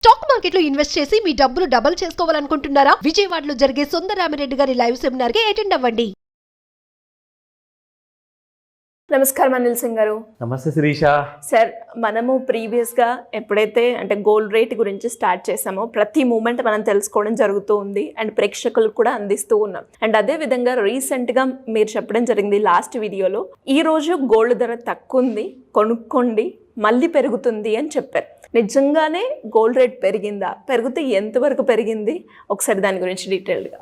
Stock మార్కెట్లో invest చేసి మీ డబ్బులు డబుల్ చేసుకోవాలనుకుంటున్నారా? విజయవాడలో జరిగే సుందరరామిరెడ్డి గారి లైవ్ సెమినార్ కి అటెండ్ అవ్వండి. నమస్కారం అనిల్ సింగ్ గారు. నమస్తే శిరీష. సార్, మనము ప్రీవియస్గా ఎప్పుడైతే గోల్డ్ రేట్ గురించి స్టార్ట్ చేసామో ప్రతి మూమెంట్ మనం తెలుసుకోవడం జరుగుతూ ఉంది అండ్ ప్రేక్షకులకు కూడా అందిస్తూ ఉన్నాం. అండ్ అదే విధంగా రీసెంట్గా మీరు చెప్పడం జరిగింది లాస్ట్ వీడియోలో, ఈ రోజు గోల్డ్ ధర తక్కువ ఉంది, కొనుక్కోండి, మళ్ళీ పెరుగుతుంది అని చెప్పారు. నిజంగానే గోల్డ్ రేట్ పెరిగిందా? పెరిగితే ఎంతవరకు పెరిగింది? ఒకసారి దాని గురించి డీటెయిల్గా.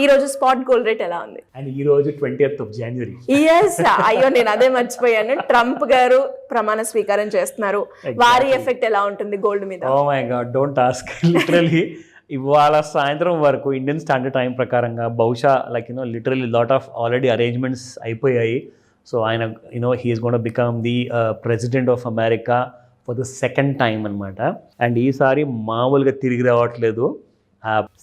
ఈ రోజు స్పాట్ గోల్డ్ రేట్ ఎలా ఉంది? అండ్ ఈ రోజు 20th of January. ఎస్, అయ్యో నేను అదే మర్చిపోయాను. ట్రంప్ గారు ప్రమాణ స్వీకారం చేస్తున్నారు. వారి ఎఫెక్ట్ ఎలా ఉంటుంది గోల్డ్ మీద? Oh my god, don't ask. Literally ఇవాళ సాయంత్రం వరకు ఇండియన్ స్టాండర్డ్ టైం ప్రకారంగా బహుశా literally lot of already arrangements అయిపోయాయి. సో ఆయన he's gone become the president of America for the second time అనమాట. అండ్ ఈసారి మామూలుగా తిరిగి రావట్లేదు.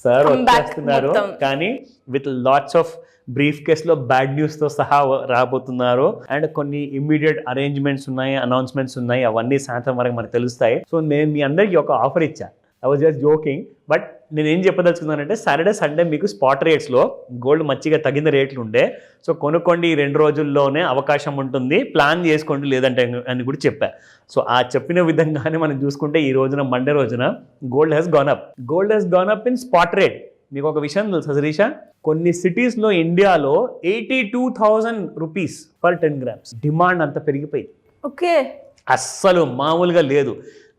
సార్ వచ్చేస్తున్నారు, కానీ విత్ లాట్స్ ఆఫ్ బ్రీఫ్ కేస్లో బ్యాడ్ న్యూస్తో సహా రాబోతున్నారు. అండ్ కొన్ని ఇమ్మీడియట్ అరేంజ్మెంట్స్ ఉన్నాయి, అనౌన్స్మెంట్స్ ఉన్నాయి, అవన్నీ సాయంత్రం వరకు మనకు తెలుస్తాయి. సో నేను మీ అందరికీ ఒక ఆఫర్ ఇచ్చా. I was just joking, but నేను ఏం చెప్పదలుచుకున్నానంటే సాటర్డే సండే మీకు స్పాట్ రేట్స్లో గోల్డ్ మంచిగా తగిన రేట్లు ఉండే, సో కొనుక్కోండి, ఈ 2 రోజుల్లోనే అవకాశం ఉంటుంది, ప్లాన్ చేసుకోండి లేదంటే అని కూడా చెప్పా. సో ఆ చెప్పిన విధంగానే మనం చూసుకుంటే ఈ రోజున మండే రోజున gold has gone up in spot rate. మీకు ఒక విషయం తెలుసా శిరీష, కొన్ని సిటీస్లో ఇండియాలో 82,000 రూపీస్ పర్ 10 grams డిమాండ్ అంత పెరిగిపోయింది. ఓకే, అస్సలు మామూలుగా లేదు.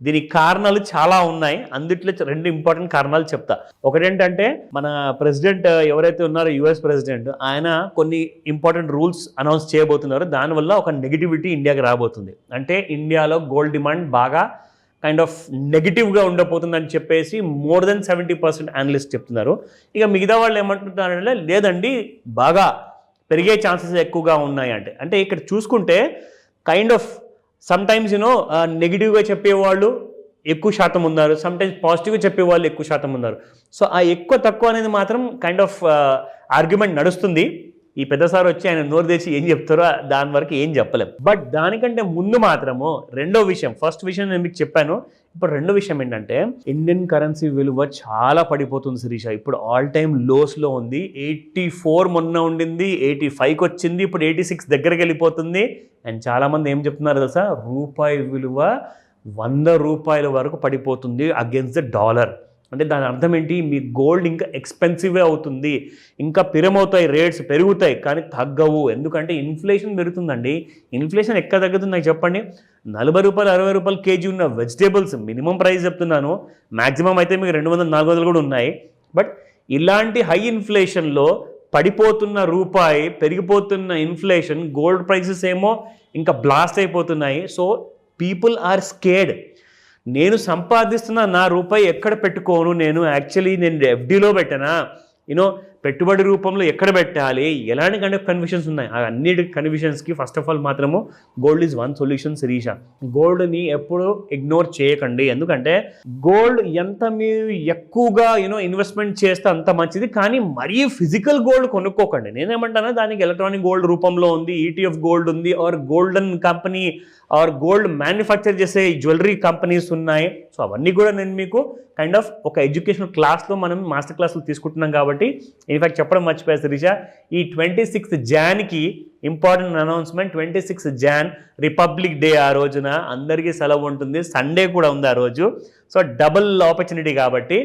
దీనికి కారణాలు చాలా ఉన్నాయి. అందుట్లో 2 ఇంపార్టెంట్ కారణాలు చెప్తా. ఒకటేంటంటే మన ప్రెసిడెంట్ ఎవరైతే ఉన్నారో యుఎస్ ప్రెసిడెంట్, ఆయన కొన్ని ఇంపార్టెంట్ రూల్స్ అనౌన్స్ చేయబోతున్నారు. దానివల్ల ఒక నెగిటివిటీ ఇండియాకి రాబోతుంది. అంటే ఇండియాలో గోల్డ్ డిమాండ్ బాగా కైండ్ ఆఫ్ నెగిటివ్గా ఉండబోతుందని చెప్పేసి మోర్ దెన్ 70% అనలిస్ట్ చెప్తున్నారు. ఇక మిగతా వాళ్ళు ఏమంటున్నారంటే లేదండి, బాగా పెరిగే ఛాన్సెస్ ఎక్కువగా ఉన్నాయి. అంటే ఇక్కడ చూసుకుంటే కైండ్ ఆఫ్ సమ్టైమ్స్ నెగిటివ్గా చెప్పేవాళ్ళు ఎక్కువ శాతం ఉన్నారు, సమ్టైమ్స్ పాజిటివ్గా చెప్పేవాళ్ళు ఎక్కువ శాతం ఉన్నారు. సో ఆ ఎక్కువ తక్కువ అనేది మాత్రం కైండ్ ఆఫ్ ఆర్గ్యుమెంట్ నడుస్తుంది. ఈ పెద్ద సార్ వచ్చి ఆయన నోరు తెచ్చి ఏం చెప్తారో దాని వరకు ఏం చెప్పలేం. బట్ దానికంటే ముందు మాత్రము ఫస్ట్ విషయం నేను మీకు చెప్పాను. ఇప్పుడు రెండో విషయం ఏంటంటే ఇండియన్ కరెన్సీ విలువ చాలా పడిపోతుంది శిరీష. ఇప్పుడు ఆల్ టైమ్ లోస్లో ఉంది. 84 మొన్న ఉండింది, 85కి వచ్చింది, ఇప్పుడు 86 దగ్గరికి వెళ్ళిపోతుంది. అండ్ చాలామంది ఏం చెప్తున్నారు తెలుసా, రూపాయి విలువ 100 రూపాయల వరకు పడిపోతుంది అగేన్స్ట్ ద డాలర్. అంటే దాని అర్థం ఏంటి, మీ గోల్డ్ ఇంకా ఎక్స్పెన్సివే అవుతుంది, ఇంకా పిరమవుతాయి, రేట్స్ పెరుగుతాయి కానీ తగ్గవు. ఎందుకంటే ఇన్ఫ్లేషన్ పెరుగుతుందండి. ఇన్ఫ్లేషన్ ఎక్కడ తగ్గుతుంది నాకు చెప్పండి? 40 రూపాయలు 60 రూపాయలు కేజీ ఉన్న వెజిటేబుల్స్ మినిమం ప్రైస్ చెప్తున్నాను, మ్యాక్సిమం అయితే మీకు 200-400 కూడా ఉన్నాయి. బట్ ఇలాంటి హై ఇన్ఫ్లేషన్లో పడిపోతున్న రూపాయి, పెరిగిపోతున్న ఇన్ఫ్లేషన్, గోల్డ్ ప్రైసెస్ ఏమో ఇంకా బ్లాస్ట్ అయిపోతున్నాయి. So people are scared. నేను సంపాదిస్తున్న నా రూపాయి ఎక్కడ పెట్టుకోను, నేను ఎఫ్డీలో పెట్టనా, పెట్టుబడి రూపంలో ఎక్కడ పెట్టాలి, ఎలాంటి కైండ్ ఆఫ్ కన్ఫ్యూషన్స్ ఉన్నాయి. ఆ అన్నిటి కన్ఫ్యూషన్స్కి ఫస్ట్ ఆఫ్ ఆల్ మాత్రము gold is one solution Sirisha. గోల్డ్ని ఎప్పుడు ఇగ్నోర్ చేయకండి. ఎందుకంటే గోల్డ్ ఎంత మీరు ఎక్కువగా ఇన్వెస్ట్మెంట్ చేస్తే అంత మంచిది, కానీ మరీ ఫిజికల్ గోల్డ్ కొనుక్కోకండి. నేనేమంటాను, దానికి ఎలక్ట్రానిక్ గోల్డ్ రూపంలో ఉంది, ETF గోల్డ్ ఉంది, or golden company or gold manufacture చేసే జ్యువెలరీ కంపెనీస్ ఉన్నాయి. సో అవన్నీ కూడా నేను మీకు కైండ్ ఆఫ్ ఒక ఎడ్యుకేషనల్ క్లాస్లో మనం మాస్టర్ క్లాసులు తీసుకుంటున్నాం. కాబట్టి ఇన్ఫ్యాక్ట్ చెప్పడం మర్చిపోయారు శిరీష, ఈ 26th Janకి important announcement. 26th Jan Republic Day. ఆ రోజున అందరికీ సెలవు ఉంటుంది, సండే కూడా ఉంది ఆ రోజు. సో డబుల్ ఆపర్చునిటీ కాబట్టి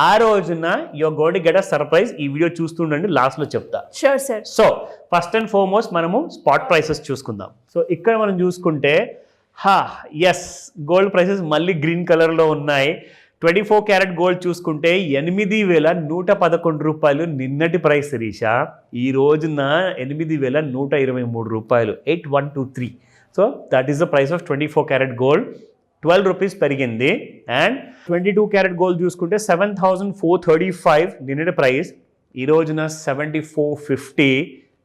ఆ రోజున your going to get a surprise. ఈ వీడియో చూస్తుండండి, లాస్ట్లో చెప్తా. Sure sir. So first and foremost మనము స్పాట్ ప్రైసెస్ చూసుకుందాం. సో ఇక్కడ మనం చూసుకుంటే ఎస్, గోల్డ్ ప్రైసెస్ మళ్ళీ గ్రీన్ కలర్లో ఉన్నాయి. 24 క్యారెట్ గోల్డ్ చూసుకుంటే 8,111 రూపాయలు నిన్నటి ప్రైస్ శిరీష. ఈ రోజున 8,123 రూపాయలు, 8123. So that is the price of 24 carat gold. 12 rupees పెరిగింది. అండ్ 22 క్యారెట్ గోల్డ్ చూసుకుంటే 7,435 నిన్నటి ప్రైస్, ఈ రోజున 7,450.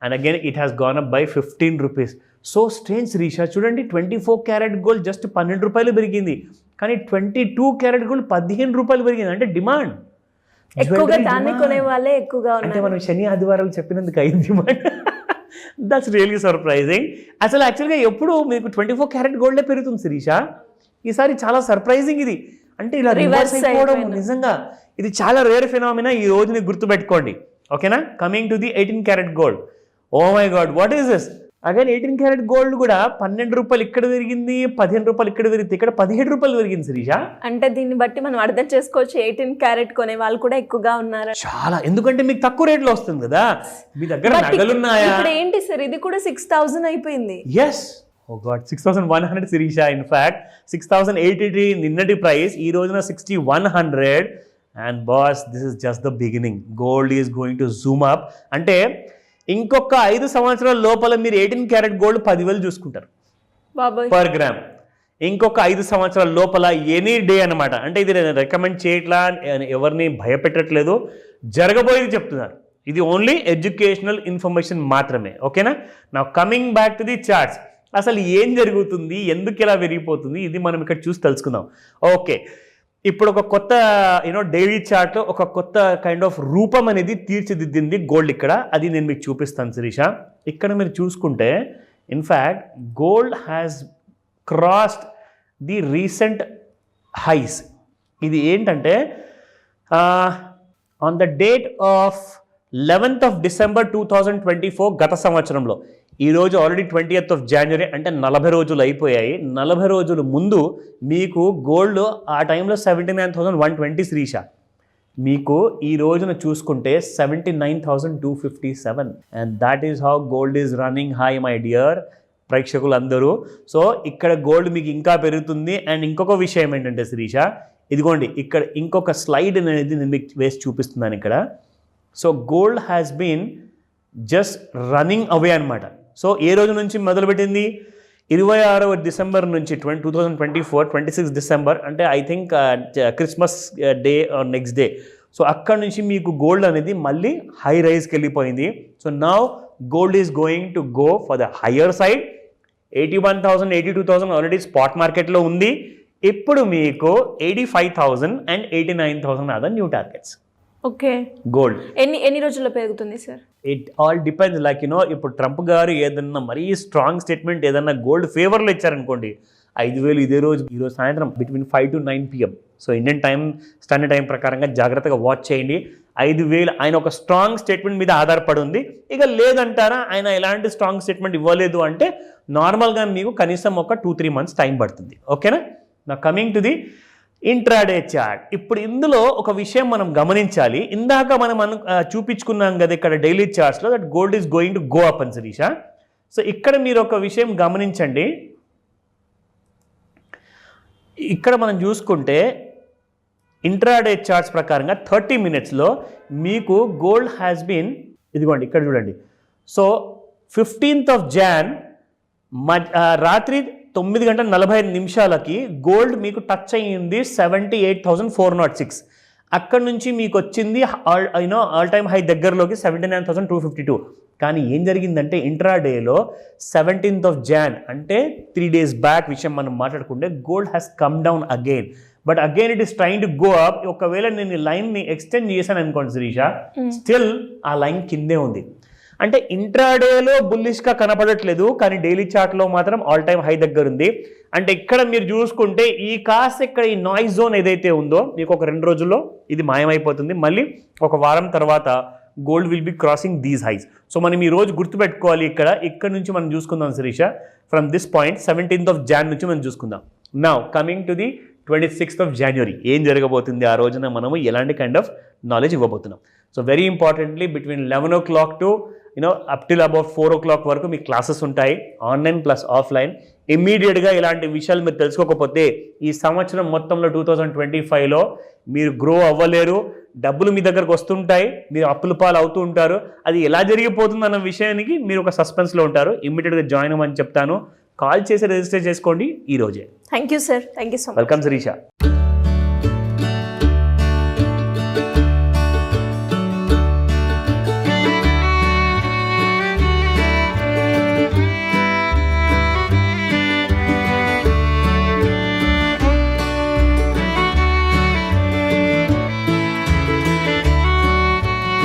And again it has gone up by 15 rupees. So strange Shirisha, చూడండి, 24 క్యారెట్ గోల్డ్ జస్ట్ 12 రూపాయలు పెరిగింది, కానీ 22 క్యారెట్ గోల్డ్ 15 రూపాయలు పెరిగింది. అంటే డిమాండ్ ఎక్కువగా, దాన్ని కొనే వాళ్ళే ఎక్కువగా ఉన్నారు. అంటే మనం శని ఆదివారాలు చెప్పినందుకు అయింది డిమాండ్. That's really surprising. అసలు యాక్చువల్గా ఎప్పుడు మీకు 24 క్యారెట్ గోల్డే పెరుగుతుంది శిరీష. ఈసారి చాలా సర్ప్రైజింగ్ ఇది. అంటే ఇలా రివర్స్ అయిపోవడం నిజంగా ఇది చాలా రేర్ ఫినామినా. ఈ రోజుని గుర్తుపెట్టుకోండి, ఓకేనా. Coming to the 18 carat gold. Oh my god, what is this? Again 18 carat gold కూడా 12 రూపాయలు ఇక్కడ పెరిగింది, 15 రూపాయలు ఇక్కడ పెరిగింది, ఇక్కడ 17 రూపాయలు పెరిగింది శిరీష. అంటే దీన్ని బట్టి మనం అర్థం చేసుకోవచ్చు 18 క్యారెట్ కొనే వాళ్ళు కూడా ఎక్కువగా ఉన్నారు చాలా. ఎందుకంటే మీకు తక్కువ రేట్లో వస్తుంది కదా, మీ దగ్గర నగలున్నాయా. ఇప్పుడు ఏంటి సార్, ఇది కూడా 6000 అయిపోయింది. ఎస్, ఓ గాడ్, 6100 శిరీష. ఇన్ఫాక్ట్ 6083 నిన్నటి ప్రైస్, ఈ రోజున 6100. And boss, this is just the beginning. Gold is going to Zoom up. అంటే ఇంకొక 5 సంవత్సరాల లోపల మీరు 18 క్యారెట్ గోల్డ్ 10,000 చూసుకుంటారు పర్ గ్రామ్. ఇంకొక 5 సంవత్సరాల లోపల ఎనీ డే అనమాట. అంటే ఇది నేను రికమెండ్ చేయట్లా, ఎవరిని భయపెట్టట్లేదు, జరగబోయేది చెప్తున్నారు. ఇది ఓన్లీ ఎడ్యుకేషనల్ ఇన్ఫర్మేషన్ మాత్రమే, ఓకేనా. నా coming back to the charts. అసలు ఏం జరుగుతుంది, ఎందుకు ఇలా పెరిగిపోతుంది, ఇది మనం ఇక్కడ చూసి తెలుసుకుందాం. ఓకే, ఇప్పుడు ఒక కొత్త డైలీ చార్ట్లో ఒక కొత్త కైండ్ ఆఫ్ రూపం అనేది తీర్చిదిద్దింది గోల్డ్ ఇక్కడ. అది నేను మీకు చూపిస్తాను శిరీష. ఇక్కడ మీరు చూసుకుంటే in fact gold has crossed the recent highs. ఇది ఏంటంటే on the date of 11th of December 2024 గత సంవత్సరంలో, ఈరోజు ఆల్రెడీ 20th of January, అంటే 40 రోజులు అయిపోయాయి. 40 రోజుల ముందు మీకు గోల్డ్ ఆ టైంలో 79,120 శిరీష. మీకు ఈ రోజున చూసుకుంటే 79,257. And that is how gold is running high my dear ప్రేక్షకులందరూ. సో ఇక్కడ గోల్డ్ మీకు ఇంకా పెరుగుతుంది. అండ్ ఇంకొక విషయం ఏంటంటే శిరీష, ఇదిగోండి ఇక్కడ ఇంకొక స్లైడ్ అనేది నేను మీకు వేసి చూపిస్తున్నాను ఇక్కడ. So gold has been just running away అనమాట. సో ఏ రోజు నుంచి మొదలుపెట్టింది? 26వ డిసెంబర్ నుంచి 2024 26 డిసెంబర్, అంటే I think Christmas day or next day. So అక్కడ నుంచి మీకు గోల్డ్ అనేది మళ్ళీ హై రైజ్కి వెళ్ళిపోయింది. So now gold is going to go for the higher side. 81,000 82,000 already spot మార్కెట్లో ఉంది. ఇప్పుడు మీకు 85,000 and 89,000 are the new targets. Okay, gold ఎన్ని రోజుల్లో పెరుగుతుంది sir? It all depends. Like ఇప్పుడు ట్రంప్ గారు ఏదన్నా మరీ స్ట్రాంగ్ స్టేట్మెంట్ ఏదన్నా గోల్డ్ ఫేవర్లో ఇచ్చారనుకోండి, 5,000 ఇదే రోజు, ఈరోజు సాయంత్రం between 5 to 9 PM. So Indian time standard time ప్రకారంగా జాగ్రత్తగా వాచ్ చేయండి. 5,000 ఆయన ఒక స్ట్రాంగ్ స్టేట్మెంట్ మీద ఆధారపడి ఉంది. ఇక లేదంటారా, ఆయన ఎలాంటి స్ట్రాంగ్ స్టేట్మెంట్ ఇవ్వలేదు అంటే నార్మల్గా మీకు కనీసం ఒక 2-3 months టైం పడుతుంది, ఓకేనా. నా coming to the intraday chart. ఇప్పుడు ఇందులో ఒక విషయం మనం గమనించాలి. ఇందాక మనం చూపించుకున్నాం కదా ఇక్కడ డైలీ చార్ట్స్లో, that gold is going to go up అని శిరీష. సో ఇక్కడ మీరు ఒక విషయం గమనించండి. ఇక్కడ మనం చూసుకుంటే ఇంట్రాడే చార్ట్స్ ప్రకారంగా 30 minutesలో మీకు గోల్డ్ హ్యాస్ బీన్, ఇదిగోండి ఇక్కడ చూడండి. సో 15th of Jan రాత్రి 9:45 గోల్డ్ మీకు టచ్ అయ్యింది 78,406. అక్కడ నుంచి మీకు వచ్చింది ఆల్ టైమ్ హై దగ్గరలోకి 79,252. కానీ ఏం జరిగిందంటే ఇంట్రాడేలో 17th of Jan, అంటే 3 days బ్యాక్ విషయం మనం మాట్లాడుకుంటే gold has come down again. But again it is trying to go up. ఒకవేళ నేను ఈ లైన్ని ఎక్స్టెండ్ చేశాను అనుకోండి శిరీష, స్టిల్ ఆ లైన్ కిందే ఉంది. అంటే ఇంట్రాడేలో బుల్లిష్గా కనపడట్లేదు, కానీ డైలీ చార్ట్లో మాత్రం ఆల్ టైమ్ హై దగ్గర ఉంది. అంటే ఇక్కడ మీరు చూసుకుంటే ఈ కాస్ట్ ఇక్కడ ఈ నాయిస్ జోన్ ఏదైతే ఉందో మీకు ఒక 2 రోజుల్లో ఇది మాయమైపోతుంది. మళ్ళీ ఒక వారం తర్వాత gold will be crossing these highs. So మనం ఈ రోజు గుర్తుపెట్టుకోవాలి. ఇక్కడ నుంచి మనం చూసుకుందాం Sirisha. From this point 17th of Jan నుంచి మనం చూసుకుందాం. Now coming to the 26th of January, ఏం జరగబోతుంది ఆ రోజున, మనము ఎలాంటి కైండ్ ఆఫ్ నాలెడ్జ్ ఇవ్వబోతున్నాం. So very importantly between 11 o'clock to up till about 4 o'clock వరకు మీ క్లాసెస్ ఉంటాయి, ఆన్లైన్ ప్లస్ ఆఫ్లైన్. ఇమ్మీడియట్గా ఇలాంటి విషయాలు మీరు తెలుసుకోకపోతే ఈ సంవత్సరం మొత్తంలో 2025లో మీరు గ్రో అవ్వలేరు. డబ్బులు మీ దగ్గరకు వస్తుంటాయి, మీరు అప్పుల పాలు అవుతూ ఉంటారు. అది ఎలా జరిగిపోతుంది అన్న విషయానికి మీరు ఒక సస్పెన్స్లో ఉంటారు. ఇమ్మీడియట్గా జాయిన్ అవ్వమని చెప్తాను. కాల్ చేసి రిజిస్టర్ చేసుకోండి ఈ రోజే. Thank you sir, thank you so much. Welcome Sirisha.